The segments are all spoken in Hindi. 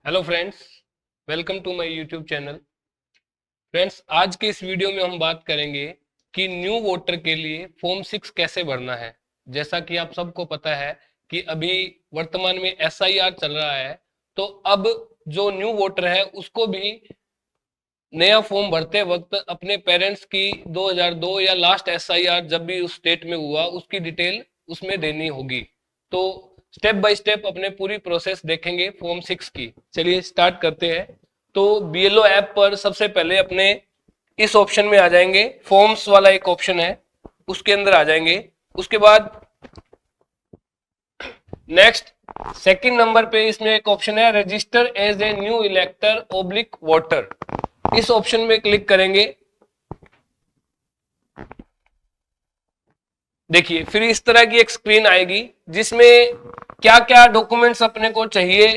Hello friends, welcome to my YouTube channel. Friends, आज के इस वीडियो में हम बात करेंगे कि न्यू वोटर के लिए फॉर्म 6 कैसे भरना है। जैसा कि आप सबको पता है कि अभी वर्तमान में एसआईआर चल रहा है, तो अब जो न्यू वोटर है उसको भी नया फॉर्म भरते वक्त अपने पेरेंट्स की 2002 या लास्ट एसआईआर जब भी उस स्टेट में हुआ उसकी डिटेल उसमें देनी होगी। तो स्टेप बाय स्टेप अपने पूरी प्रोसेस देखेंगे फॉर्म 6 की। चलिए स्टार्ट करते हैं। तो बीएलओ ऐप पर सबसे पहले अपने इस ऑप्शन में आ जाएंगे, फॉर्म्स वाला एक ऑप्शन है उसके अंदर आ जाएंगे। उसके बाद नेक्स्ट सेकंड नंबर पे इसमें एक ऑप्शन है register as a new elector oblique voter. इस ऑप्शन में क्लिक करेंगे। देखिए फिर इस तरह की एक स्क्रीन आएगी जिसमें क्या क्या डॉक्यूमेंट्स अपने को चाहिए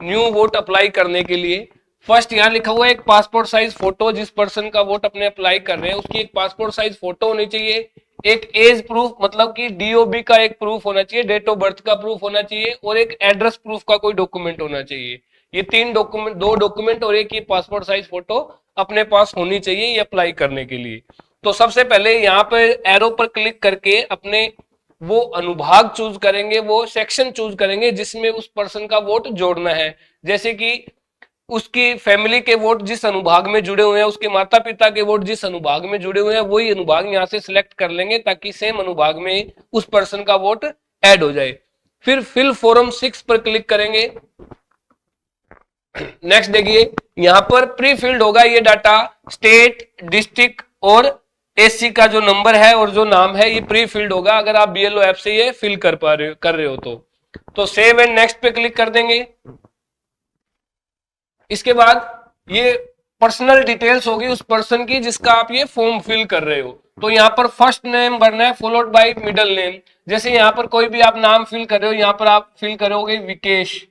न्यू वोट अप्लाई करने के लिए। फर्स्ट यहाँ लिखा हुआ है एक पासपोर्ट साइज फोटो। जिस पर्सन का वोट अपने अप्लाई कर रहे हैं उसकी एक पासपोर्ट साइज फोटो होनी चाहिए। एक एज प्रूफ मतलब कि डीओबी का एक प्रूफ होना चाहिए, डेट ऑफ बर्थ का प्रूफ होना चाहिए, और एक एड्रेस प्रूफ का कोई डॉक्यूमेंट होना चाहिए। ये तीन डॉक्यूमेंट, दो डॉक्यूमेंट और एक ये पासपोर्ट साइज फोटो अपने पास होनी चाहिए ये अप्लाई करने के लिए। तो सबसे पहले यहाँ पे एरो पर क्लिक करके अपने वो अनुभाग चूज करेंगे, वो सेक्शन चूज करेंगे जिसमें उस पर्सन का वोट जोड़ना है। जैसे कि उसकी फैमिली के वोट जिस अनुभाग में जुड़े हुए हैं, उसके माता पिता के वोट जिस अनुभाग में जुड़े हुए हैं, वही अनुभाग यहाँ से सिलेक्ट कर लेंगे ताकि सेम अनुभाग में उस पर्सन का वोट ऐड हो जाए। फिर फिल फॉर्म 6 पर क्लिक करेंगे। नेक्स्ट देखिए यहां पर प्री फिल्ड होगा ये डाटा, स्टेट, डिस्ट्रिक्ट और एससी का जो नंबर है और जो नाम है ये प्री फिल्ड होगा अगर आप बीएलओ ऐप से ये फिल कर रहे हो तो सेव एंड नेक्स्ट पे क्लिक कर देंगे। इसके बाद ये पर्सनल डिटेल्स होगी उस पर्सन की जिसका आप ये फॉर्म फिल कर रहे हो। तो यहाँ पर फर्स्ट नेम भरना है फॉलोड बाय मिडिल नेम। जैसे यहाँ पर कोई भी आप नाम फिल कर रहे हो, यहाँ पर आप फिल करोगे विकेश,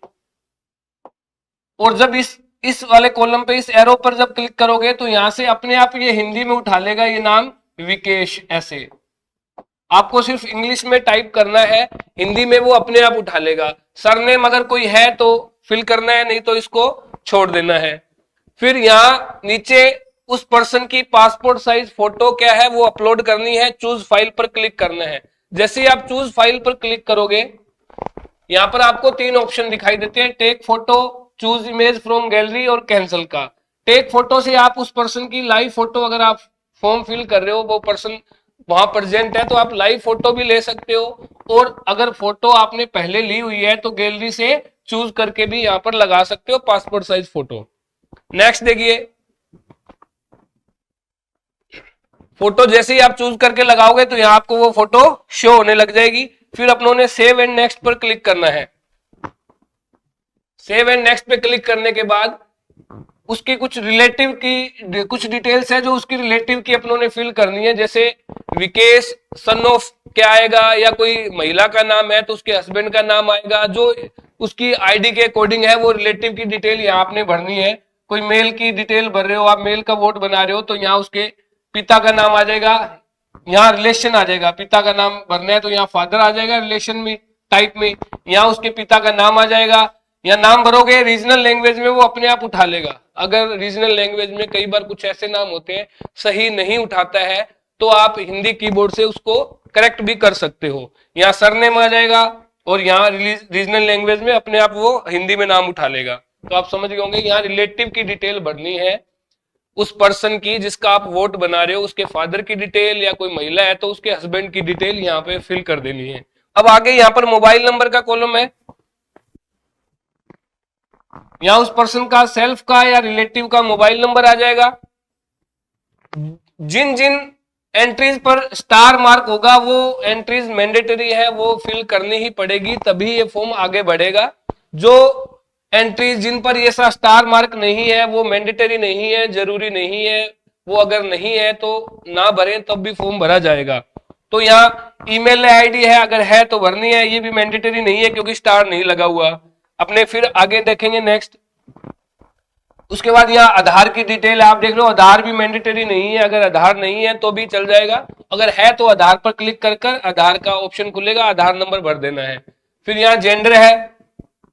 और जब इस वाले कॉलम पे इस एरो पर जब क्लिक करोगे तो यहां से अपने आप ये हिंदी में उठा लेगा ये नाम विकेश। ऐसे आपको सिर्फ इंग्लिश में टाइप करना है, हिंदी में वो अपने आप उठा लेगा। सरनेम अगर कोई है तो फिल करना है, नहीं तो इसको छोड़ देना है। फिर यहाँ नीचे उस पर्सन की पासपोर्ट साइज फोटो क्या है वो अपलोड करनी है, चूज फाइल पर क्लिक करना है। जैसे ही आप चूज फाइल पर क्लिक करोगे यहाँ पर आपको तीन ऑप्शन दिखाई देते हैं, take photo, choose image from gallery और कैंसिल का। टेक फोटो से आप उस पर्सन की लाइव फोटो, अगर आप फॉर्म फिल कर रहे हो वो पर्सन वहां प्रेजेंट है तो आप लाइव फोटो भी ले सकते हो, और अगर फोटो आपने पहले ली हुई है तो गैलरी से चूज करके भी यहाँ पर लगा सकते हो पासपोर्ट साइज फोटो। नेक्स्ट देखिए फोटो जैसे ही आप चूज करके लगाओगे तो यहाँ आपको वो फोटो शो होने लग जाएगी। फिर अपनों ने सेव एंड नेक्स्ट पर क्लिक करना है। सेव एंड नेक्स्ट पे क्लिक करने के बाद उसकी कुछ रिलेटिव की कुछ डिटेल्स है जो उसकी रिलेटिव की अपनों ने फिल करनी है। जैसे विकेश सन ऑफ क्या आएगा, या कोई महिला का नाम है तो उसके हस्बैंड का नाम आएगा। जो उसकी आईडी के अकॉर्डिंग है वो रिलेटिव की डिटेल यहाँ आपने भरनी है। कोई मेल की डिटेल भर रहे हो, आप मेल का वोट बना रहे हो तो यहाँ उसके पिता का नाम आ जाएगा, यहाँ रिलेशन आ जाएगा। पिता का नाम भरना है तो यहाँ फादर आ जाएगा रिलेशन में टाइप में, यहाँ उसके पिता का नाम आ जाएगा। या नाम भरोगे रीजनल लैंग्वेज में वो अपने आप उठा लेगा। अगर रीजनल लैंग्वेज में कई बार कुछ ऐसे नाम होते हैं सही नहीं उठाता है तो आप हिंदी कीबोर्ड से उसको करेक्ट भी कर सकते हो। यहाँ सरनेम आ जाएगा और यहाँ रीजनल लैंग्वेज में अपने आप वो हिंदी में नाम उठा लेगा। तो आप समझ गए होंगे यहाँ रिलेटिव की डिटेल भरनी है उस पर्सन की जिसका आप वोट बना रहे हो, उसके फादर की डिटेल, या कोई महिला है तो उसके हस्बैंड की डिटेल यहाँ पे फिल कर देनी है। अब आगे यहाँ पर मोबाइल नंबर का कॉलम है, यहाँ उस पर्सन का सेल्फ का या रिलेटिव का मोबाइल नंबर आ जाएगा। जिन जिन एंट्रीज पर स्टार मार्क होगा वो एंट्रीज मैंडेटरी है, वो फिल करनी ही पड़ेगी तभी ये फॉर्म आगे बढ़ेगा। जो एंट्रीज जिन पर ये सा स्टार मार्क नहीं है वो मैंडेटरी नहीं है, जरूरी नहीं है, वो अगर नहीं है तो ना भरें तब भी फॉर्म भरा जाएगा। तो यहाँ ईमेल आईडी है, अगर है तो भरनी है, ये भी मैंडेटरी नहीं है क्योंकि स्टार नहीं लगा हुआ। अपने फिर आगे देखेंगे नेक्स्ट। उसके बाद यहाँ आधार की डिटेल आप देख लो, आधार भी मैंडेटरी नहीं है, अगर आधार नहीं है तो भी चल जाएगा, अगर है तो आधार पर क्लिक कर कर आधार का ऑप्शन खुलेगा, आधार नंबर भर देना है। फिर यहाँ जेंडर है,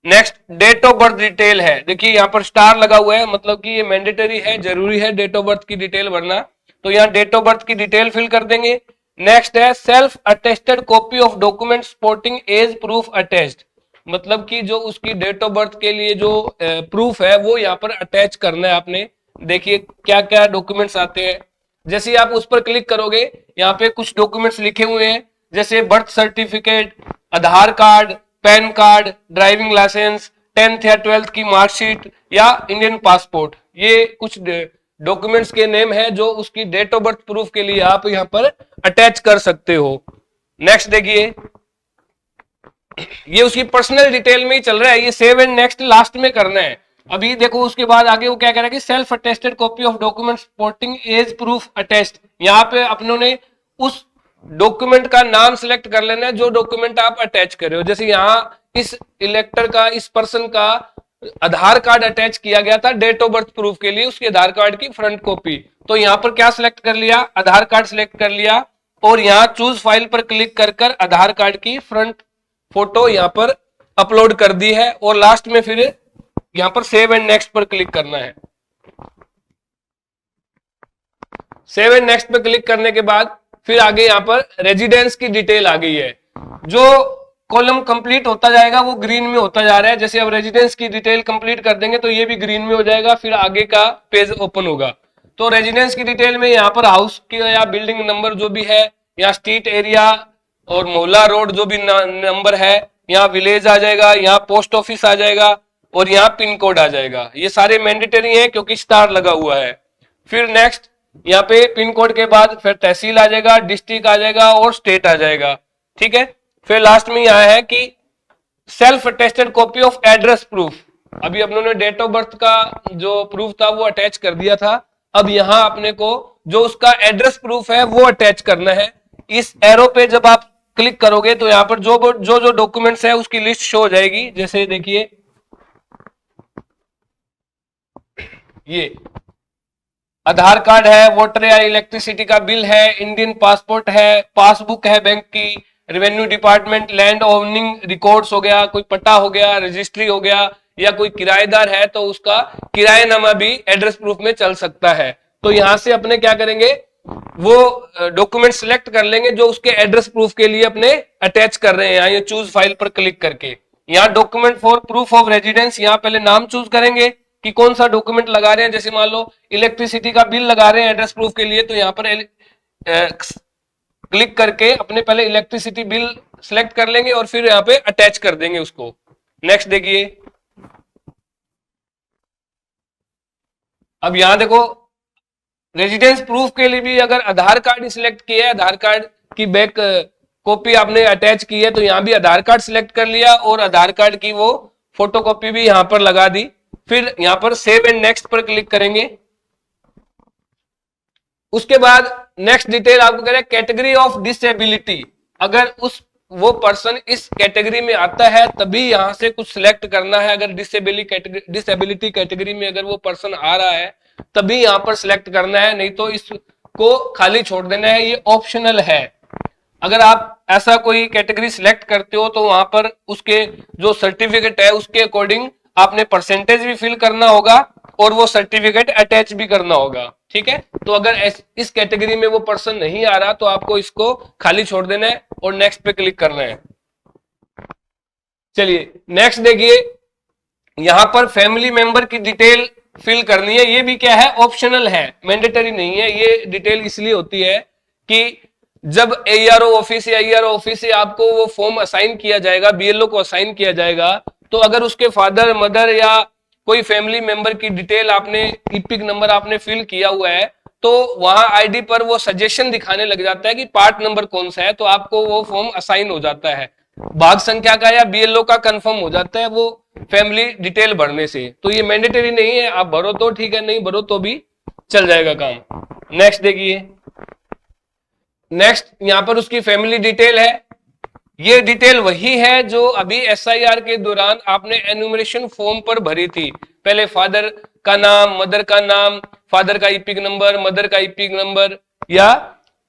next date of birth detail है, देखिए यहाँ पर स्टार लगा हुआ है, मतलब कि ये मैंडेटरी है, जरूरी है डेट ऑफ बर्थ की डिटेल भरना। तो यहाँ डेट ऑफ बर्थ की डिटेल फिल कर देंगे। नेक्स्ट है self attested copy of document supporting age proof attest, मतलब कि जो उसकी डेट ऑफ बर्थ के लिए जो प्रूफ है वो यहाँ पर अटैच करना है आपने। देखिए क्या क्या डॉक्यूमेंट्स आते हैं, जैसे ही आप उस पर क्लिक करोगे यहाँ पे कुछ डॉक्यूमेंट्स लिखे हुए हैं, जैसे birth certificate, Aadhaar card, PAN card, driving license, 10th या 12th की मार्कशीट या इंडियन पासपोर्ट। ये कुछ डॉक्यूमेंट्स के नेम है जो उसकी डेट ऑफ बर्थ प्रूफ के लिए आप यहाँ पर अटैच कर सकते हो। नेक्स्ट देखिए, ये उसकी पर्सनल डिटेल में ही चल रहा है, ये सेव एंड नेक्स्ट लास्ट में करना है। अभी देखो उसके बाद आगे वो क्या कह रहा है कि self attested copy of document supporting age proof attest, यहाँ पे अपनों ने उस डॉक्यूमेंट का नाम सिलेक्ट कर लेना है जो डॉक्यूमेंट आप अटैच कर रहे हो। जैसे यहाँ इस इलेक्टर का, इस पर्सन का आधार कार्ड अटैच किया गया था डेट ऑफ बर्थ प्रूफ के लिए, उसके आधार कार्ड की फ्रंट कॉपी। तो यहाँ पर क्या सिलेक्ट कर लिया, आधार कार्ड सिलेक्ट कर लिया, और यहाँ चूज फाइल पर क्लिक कर कर आधार कार्ड की फ्रंट फोटो यहाँ पर अपलोड कर दी है, और लास्ट में फिर यहाँ पर सेव एंड नेक्स्ट पर क्लिक करना है। सेव एंड नेक्स्ट पर क्लिक करने के बाद फिर आगे यहाँ पर रेजिडेंस की डिटेल आ गई है। जो कॉलम कंप्लीट होता जाएगा वो ग्रीन में होता जा रहा है, जैसे अब रेजिडेंस की डिटेल कंप्लीट कर देंगे तो ये भी ग्रीन में हो जाएगा, फिर आगे का पेज ओपन होगा। तो रेजिडेंस की डिटेल में यहाँ पर हाउस की या बिल्डिंग नंबर जो भी है, या स्ट्रीट एरिया और मोहल्ला रोड जो भी नंबर है, यहाँ विलेज आ जाएगा, यहाँ पोस्ट ऑफिस आ जाएगा, और यहाँ पिन कोड आ जाएगा। ये सारे मैंडेटरी हैं क्योंकि स्टार लगा हुआ है। फिर नेक्स्ट यहाँ पे पिन कोड के बाद फिर तहसील आ जाएगा, डिस्ट्रिक्ट आ जाएगा और स्टेट आ जाएगा, ठीक है। फिर लास्ट में यहाँ है कि self attested copy of address proof, अभी अपनों ने डेट ऑफ बर्थ का जो प्रूफ था वो अटैच कर दिया था, अब यहाँ अपने को जो उसका एड्रेस प्रूफ है वो अटैच करना है। इस एरो पे जब आप क्लिक करोगे तो यहाँ पर जो डॉक्यूमेंट्स है उसकी लिस्ट शो हो जाएगी। जैसे देखिए ये आधार कार्ड है, वोटर या इलेक्ट्रिसिटी का बिल है, इंडियन पासपोर्ट है, पासबुक है बैंक की, revenue department land owning records हो गया, कोई पट्टा हो गया, रजिस्ट्री हो गया, या कोई किराएदार है तो उसका किराएनामा भी एड्रेस प्रूफ में चल सकता है। तो यहां से अपने क्या करेंगे, वो डॉक्यूमेंट सिलेक्ट कर लेंगे जो उसके एड्रेस प्रूफ के लिए अपने अटैच कर रहे हैं। यहाँ ये चूज फाइल पर क्लिक करके यहाँ document for proof of residence, यहाँ पहले नाम चूज करेंगे कि कौन सा डॉक्यूमेंट लगा रहे हैं। जैसे मान लो इलेक्ट्रिसिटी का बिल लगा रहे हैं एड्रेस प्रूफ के लिए, तो यहाँ पर क्लिक करके अपने पहले इलेक्ट्रिसिटी बिल सिलेक्ट कर लेंगे और फिर यहाँ पे अटैच कर देंगे उसको। नेक्स्ट देखिए, अब यहां देखो रेजिडेंस प्रूफ के लिए भी अगर आधार कार्ड सिलेक्ट किया है, आधार कार्ड की बैक कॉपी आपने अटैच की है, तो यहां भी आधार कार्ड सिलेक्ट कर लिया और आधार कार्ड की वो फोटो कॉपी भी यहां पर लगा दी। फिर यहां पर सेव एंड नेक्स्ट पर क्लिक करेंगे। उसके बाद नेक्स्ट डिटेल आपको कह रहा है कैटेगरी ऑफ डिसेबिलिटी, अगर वो पर्सन इस कैटेगरी में आता है तभी यहां से कुछ सिलेक्ट करना है। अगर डिसेबिलिटी कैटेगरी में अगर वो पर्सन आ रहा है तभी यहां पर सिलेक्ट करना है, नहीं तो इसको खाली छोड़ देना है, ये ऑप्शनल है। अगर आप ऐसा कोई कैटेगरी सिलेक्ट करते हो तो वहां पर उसके जो सर्टिफिकेट है उसके अकॉर्डिंग आपने परसेंटेज भी फिल करना होगा और वो सर्टिफिकेट अटैच भी करना होगा, ठीक है। तो अगर इस कैटेगरी में वो पर्सन नहीं आ रहा तो आपको इसको खाली छोड़ देना है और नेक्स्ट पे क्लिक करना है। चलिए नेक्स्ट देखिए, यहां पर फैमिली मेंबर की डिटेल फिल करनी है। ये भी क्या है, ऑप्शनल है, मैंडेटरी नहीं है। ये डिटेल इसलिए होती है कि जब ARO ऑफिस या ERO ऑफिस से आपको वो फॉर्म असाइन किया जाएगा, BLO को असाइन किया जाएगा, तो अगर उसके फादर मदर या कोई फैमिली मेंबर की डिटेल आपने इपिक नंबर आपने फिल किया हुआ है तो वहां आईडी पर वो सजेशन दिखाने लग जाता है कि पार्ट नंबर कौन सा है, तो आपको वो फॉर्म असाइन हो जाता है। भाग संख्या का या BLO का कंफर्म हो जाता है वो फैमिली डिटेल भरने से। तो ये मैंडेटरी नहीं है, आप भरो तो ठीक है, नहीं भरो तो भी चल जाएगा काम। नेक्स्ट देखिए, नेक्स्ट यहां पर उसकी फैमिली डिटेल है। ये डिटेल वही है जो अभी SIR के दौरान आपने एनुमरेशन फॉर्म पर भरी थी। पहले फादर का नाम, मदर का नाम, फादर का इपिक नंबर, मदर का इपिक नंबर, या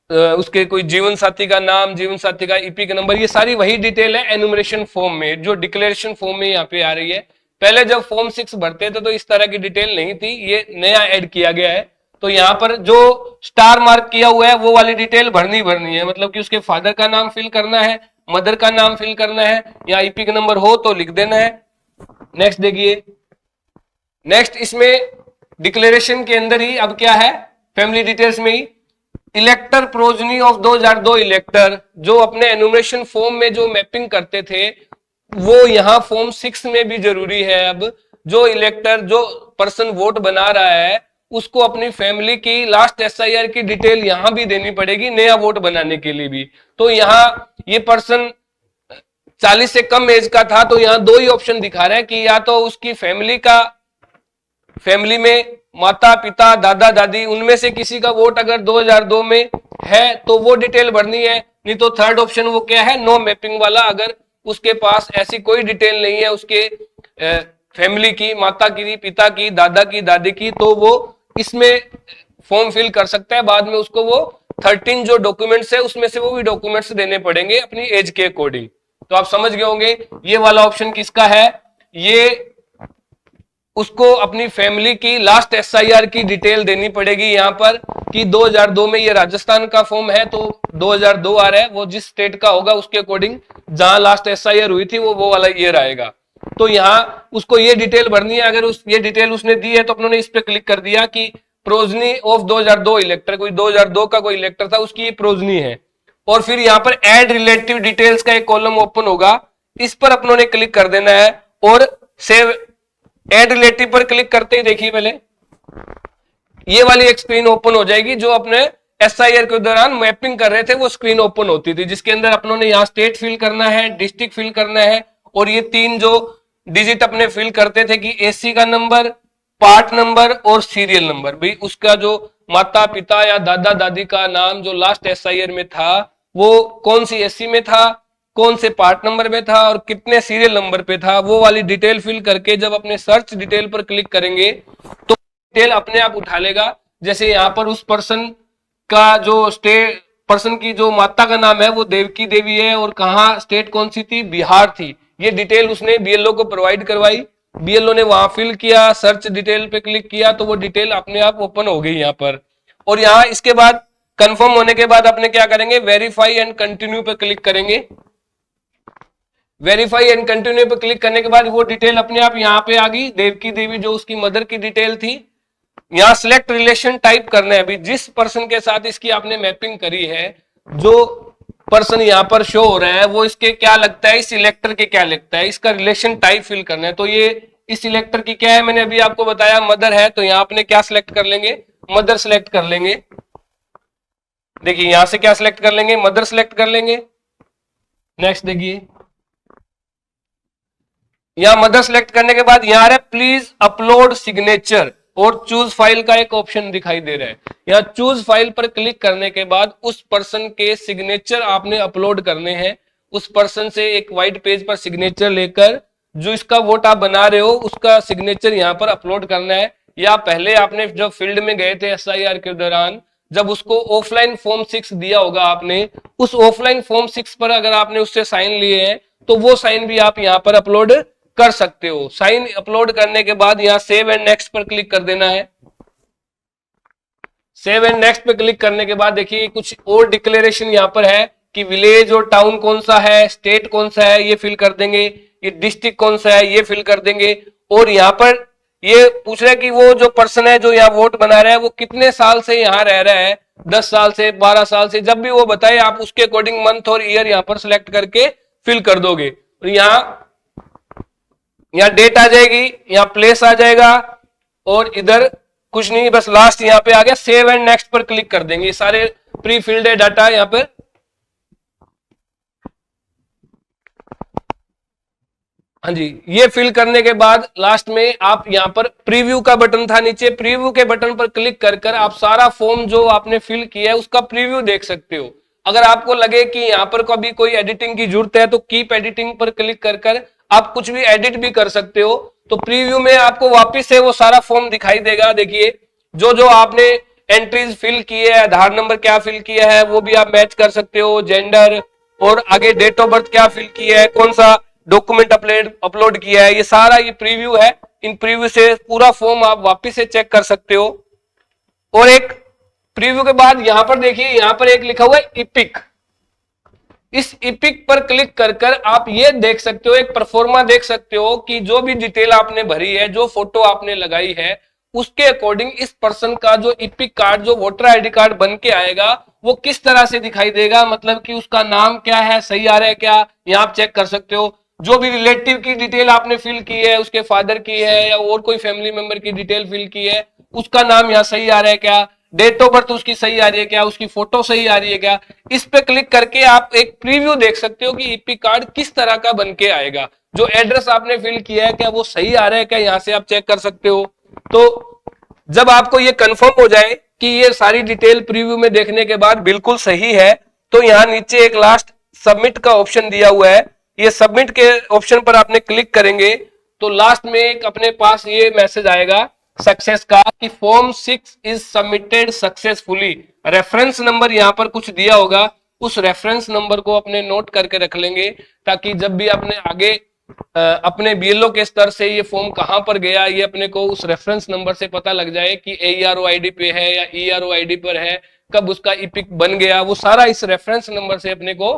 उसके कोई जीवन साथी का नाम, जीवन साथी का ईपी का नंबर, ये सारी वही डिटेल है एनुमरेशन फॉर्म में, जो डिक्लेरेशन फॉर्म में यहाँ पे आ रही है। पहले जब फॉर्म 6 भरते थे तो इस तरह की डिटेल नहीं थी, ये नया ऐड किया गया है। तो यहाँ पर जो स्टार मार्क किया हुआ है वो वाली डिटेल भरनी है, मतलब कि उसके फादर का नाम फिल करना है, मदर का नाम फिल करना है, या ईपी का नंबर हो तो लिख देना है। नेक्स्ट देखिए, नेक्स्ट इसमें डिक्लेरेशन के अंदर ही अब क्या है, फैमिली डिटेल्स में ही इलेक्टर प्रोजनी ऑफ 2002 इलेक्टर, जो अपने एनुमरेशन फॉर्म में जो मैपिंग करते थे वो यहाँ फॉर्म 6 में भी जरूरी है। अब जो इलेक्टर, जो पर्सन वोट बना रहा है, उसको अपनी फैमिली की लास्ट एसआईआर की डिटेल यहां भी देनी पड़ेगी नया वोट बनाने के लिए भी। तो यहाँ ये पर्सन 40 से कम एज का था, तो यहाँ दो ही ऑप्शन दिखा रहे हैं कि या तो उसकी फैमिली में माता पिता दादा दादी उनमें से किसी का वोट अगर 2002 में है तो वो डिटेल भरनी है, नहीं तो थर्ड ऑप्शन वो क्या है, नो मैपिंग वाला। अगर उसके पास ऐसी कोई डिटेल नहीं है उसके फैमिली की, माता की, पिता की, दादा की, दादी की, तो वो इसमें फॉर्म फिल कर सकता है। बाद में उसको वो 13 जो डॉक्यूमेंट्स है उसमें से वो भी डॉक्यूमेंट्स देने पड़ेंगे अपनी एज के अकॉर्डिंग। तो आप समझ गए होंगे ये वाला ऑप्शन किसका है, ये उसको अपनी फैमिली की लास्ट एसआईआर की डिटेल देनी पड़ेगी यहाँ पर कि 2002 में ये राजस्थान का फॉर्म है तो 2002 आ रहा है, वो जिस स्टेट का होगा उसके अकॉर्डिंग जहां लास्ट एसआईआर हुई थी वो वाला ईयर आएगा। तो यहाँ उसको ये डिटेल भरनी है। अगर ये डिटेल उसने दी है तो अपनों ने इस पे क्लिक कर दिया कि प्रोजनी ऑफ 2002 इलेक्टर, कोई 2002 का कोई इलेक्टर था उसकी ये प्रोजनी है। और फिर यहाँ पर एड रिलेटिव डिटेल्स का एक कॉलम ओपन होगा, इस पर अपनों ने क्लिक कर देना है और सेव एड रिलेटिव पर क्लिक करते ही देखिए पहले ये वाली एक स्क्रीन ओपन हो जाएगी। जो अपने एसआईआर के दौरान मैपिंग कर रहे थे वो स्क्रीन ओपन होती थी, जिसके अंदर अपनों ने यहाँ स्टेट फिल करना है, डिस्ट्रिक्ट फिल करना है, और ये 3 जो डिजिट अपने फिल करते थे कि एससी का नंबर, पार्ट नंबर और सीरियल नंबर। भाई उसका जो माता पिता या दादा दादी का नाम जो लास्ट एसआईआर में था वो कौन सी एससी में था, कौन से पार्ट नंबर में था और कितने सीरियल नंबर पे था, वो वाली डिटेल फिल करके जब अपने सर्च डिटेल पर क्लिक करेंगे तो डिटेल अपने आप उठा लेगा। जैसे यहाँ पर उस पर्सन का जो स्टेट, पर्सन की जो माता का नाम है वो देवकी देवी है और कहाँ स्टेट कौन सी थी, बिहार थी। ये डिटेल उसने बीएलओ को प्रोवाइड करवाई, बीएलओ ने वहां फिल किया, सर्च डिटेल पे क्लिक किया तो वो डिटेल अपने आप ओपन हो गई यहाँ पर। और यहाँ इसके बाद कंफर्म होने के बाद अपने क्या करेंगे, वेरीफाई एंड कंटिन्यू पे क्लिक करेंगे। वेरीफाई एंड कंटिन्यू पे क्लिक करने के बाद वो डिटेल अपने आप यहाँ पे आ गई, देवकी देवी जो उसकी मदर की डिटेल थी। यहाँ सिलेक्ट रिलेशन टाइप करना है, अभी जिस पर्सन के साथ इसकी आपने मैपिंग करी है, जो पर्सन यहाँ पर शो हो रहा है वो इसके क्या लगता है, इस सिलेक्टर के क्या लगता है, इसका रिलेशन टाइप फिल करना है। तो ये इस सिलेक्टर की क्या है, मैंने अभी आपको बताया मदर है, तो यहाँ आपने क्या सिलेक्ट कर लेंगे, मदर सिलेक्ट कर लेंगे। देखिए यहां से क्या सिलेक्ट कर लेंगे, मदर सिलेक्ट कर लेंगे। नेक्स्ट देखिए, यहां मदर सेलेक्ट करने के बाद यहां है प्लीज अपलोड सिग्नेचर और चूज फाइल का एक ऑप्शन दिखाई दे रहा है। यहां चूज फाइल पर क्लिक करने के बाद उस पर्सन के सिग्नेचर आपने अपलोड करने हैं। उस पर्सन से एक व्हाइट पेज पर सिग्नेचर लेकर जो इसका वोट आप बना रहे हो उसका सिग्नेचर यहां पर अपलोड करना है। या पहले आपने जब फील्ड में गए थे एसआईआर के दौरान, जब उसको ऑफलाइन फॉर्म 6 दिया होगा आपने, उस ऑफलाइन फॉर्म 6 पर अगर आपने उससे साइन लिए हैं तो वो साइन भी आप यहां पर अपलोड कर सकते हो। साइन अपलोड करने के बाद यहां सेव एंड नेक्स्ट पर क्लिक कर देना है। सेव एंड नेक्स्ट पे क्लिक करने के बाद देखिए कुछ और डिक्लेरेशन यहां पर है कि विलेज और टाउन कौन सा है, स्टेट कौन सा है ये फिल कर देंगे, ये डिस्ट्रिक्ट कौन सा है ये फिल कर देंगे। और यहाँ पर ये पूछ रहा है कि वो जो पर्सन है जो यहाँ वोट बना रहा है वो कितने साल से यहाँ रह रहा है, 10 साल से, 12 साल से, जब भी वो बताए आप उसके अकॉर्डिंग मंथ और ईयर यहाँ पर सिलेक्ट करके फिल कर दोगे। और यहाँ डेट आ जाएगी, यहाँ प्लेस आ जाएगा और इधर कुछ नहीं, बस लास्ट यहाँ पे आ गया। सेव एंड नेक्स्ट पर क्लिक कर देंगे, सारे प्री फिल्ड है डाटा यहाँ पर। हाँ जी, ये फिल करने के बाद लास्ट में आप यहाँ पर प्रीव्यू का बटन था नीचे, प्रीव्यू के बटन पर क्लिक कर कर आप सारा फॉर्म जो आपने फिल किया है उसका प्रीव्यू देख सकते हो। अगर आपको लगे कि यहाँ पर कभी कोई एडिटिंग की जरूरत है तो कीप एडिटिंग पर क्लिक कर कर आप कुछ भी एडिट भी कर सकते हो। तो प्रीव्यू में आपको वापस से वो सारा फॉर्म दिखाई देगा। देखिए जो जो आपने एंट्रीज फिल की है, आधार नंबर क्या फिल किया है वो भी आप मैच कर सकते हो, जेंडर, और आगे डेट ऑफ बर्थ क्या फिल किया है, कौन सा डॉक्यूमेंट अपलोड किया है, ये सारा ये प्रीव्यू है। इन प्रीव्यू से पूरा फॉर्म आप वापस से चेक कर सकते हो। और एक प्रीव्यू के बाद यहां पर देखिए, यहां पर एक लिखा हुआ है इपिक। इस इपिक पर क्लिक कर कर आप ये देख सकते हो, एक परफॉर्मा देख सकते हो कि जो भी डिटेल आपने भरी है, जो फोटो आपने लगाई है, उसके अकॉर्डिंग इस पर्सन का जो इपिक कार्ड, जो वोटर आईडी कार्ड बन के आएगा, वो किस तरह से दिखाई देगा, मतलब कि उसका नाम क्या है, सही आ रहा है क्या, यहां आप चेक कर सकते हो। जो भी रिलेटिव की डिटेल आपने फिल की है, उसके फादर की है या और कोई फैमिली मेंबर की डिटेल फिल की है, उसका नाम यहाँ सही आ रहा है क्या, डेट ऑफ बर्थ उसकी सही आ रही है क्या, उसकी फोटो सही आ रही है क्या, इस पे क्लिक करके आप एक प्रीव्यू देख सकते हो कि ईपी कार्ड किस तरह का बन के आएगा। जो एड्रेस आपने फिल किया है क्या वो सही आ रहा है क्या, यहां से आप चेक कर सकते हो। तो जब आपको ये कंफर्म हो जाए कि ये सारी डिटेल प्रीव्यू में देखने के बाद बिल्कुल सही है, तो यहां नीचे एक लास्ट सबमिट का ऑप्शन दिया हुआ है। ये सबमिट के ऑप्शन पर आपने क्लिक करेंगे तो लास्ट में एक अपने पास ये मैसेज आएगा सक्सेस का कि form 6 is submitted successfully. Reference number यहां पर कुछ दिया होगा, उस रेफरेंस नंबर को अपने नोट करके रख लेंगे, ताकि जब भी अपने आगे अपने बीएलओ के स्तर से ये फॉर्म कहां पर गया, ये अपने को उस रेफरेंस नंबर से पता लग जाए कि एईआरओ आईडी पे है या ईआरओ आईडी पर है, कब उसका ईपिक बन गया, वो सारा इस रेफरेंस नंबर से अपने को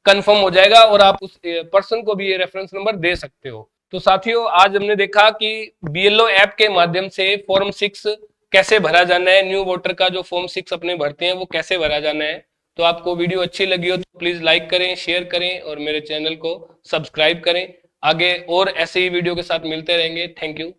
कंफर्म हो जाएगा और आप उस पर्सन को भी ये रेफरेंस नंबर दे सकते हो। तो साथियों, आज हमने देखा कि बीएलओ ऐप के माध्यम से फॉर्म 6 कैसे भरा जाना है, न्यू वोटर का जो फॉर्म 6 अपने भरते हैं वो कैसे भरा जाना है। तो आपको वीडियो अच्छी लगी हो तो प्लीज लाइक करें, शेयर करें और मेरे चैनल को सब्सक्राइब करें। आगे और ऐसे ही वीडियो के साथ मिलते रहेंगे। Thank you.